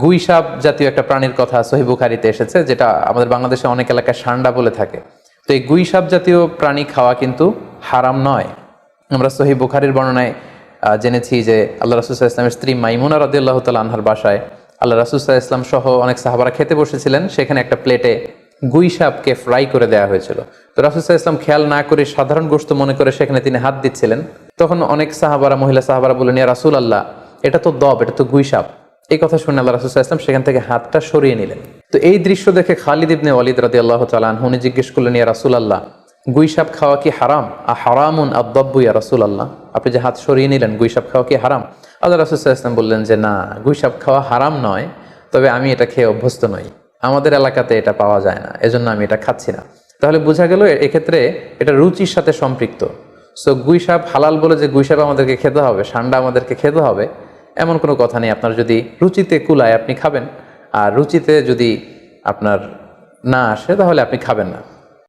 গুই সাপ জাতীয় একটা প্রাণীর কথা সহিহ বুখারীতে এসেছে, যেটা আমাদের বাংলাদেশে অনেক এলাকায় সান্ডা বলে থাকে। তো এই গুই সাপ জাতীয় প্রাণী খাওয়া কিন্তু হারাম নয়। আমরা সহিহ বুখারীর বর্ণনায় জেনেছি যে আল্লাহ রাসূল সাল্লাল্লাহু আলাইহি ওয়াসাল্লামের স্ত্রী মাইমুনা রাদিয়াল্লাহু তাআলা আনহার বাসায় আল্লাহ রাসূল সাল্লাল্লাহু আলাইহি ওয়াসাল্লাম সহ অনেক সাহাবারা খেতে বসেছিলেন। সেখানে একটা প্লেটে গুই সাপকে ফ্রাই করে দেওয়া হয়েছিল। তো রাসূল সাল্লাল্লাহু আলাইহি ওয়াসাল্লাম খেয়াল না করে সাধারণ গোশত মনে করে সেখানে তিনি হাত দিচ্ছিলেন। তখন অনেক সাহাবারা, মহিলা সাহাবারা বললেন, ইয়া রাসূলুল্লাহ, এটা তো দব, এটা তো গুই সাপ। এই কথা শুনে আল্লাহ রাসূল সাল্লাল্লাহু আলাইহি ওয়াসাল্লাম সেখান থেকে হাতটা সরিয়ে নিলেন। তো এই দৃশ্য দেখে খালিদ ইবনে ওয়ালিদ রাদিয়াল্লাহু তাআলা আনহু উনি জিজ্ঞেস করলেন, ইয়া রাসূলুল্লাহ, গুই সাপ খাওয়া কি হারাম? হারামুন আদ-দাব্বু ইয়া রাসূলুল্লাহ, আপনি যে হাত সরিয়ে নিলেন, গুই সাপ খাওয়া কি হারাম? আল্লাহ রাসূল সাল্লাল্লাহু আলাইহি ওয়াসাল্লাম বললেন যে না, গুই সাপ খাওয়া হারাম নয়, তবে আমি এটা খেয়ে অভ্যস্ত নই, আমাদের এলাকাতে এটা পাওয়া যায় না, এজন্য আমি এটা খাচ্ছি না। তাহলে বোঝা গেল এক্ষেত্রে এটা রুচির সাথে সম্পৃক্ত। সো গুই সাপ হালাল বলে যে গুই সাপ আমাদেরকে খেতে হবে, সান্ডা আমাদেরকে খেতে হবে, এমন কোনো কথা নেই। আপনার যদি রুচিতে কুলায় আপনি খাবেন, আর রুচিতে যদি আপনার না আসে তাহলে আপনি খাবেন না।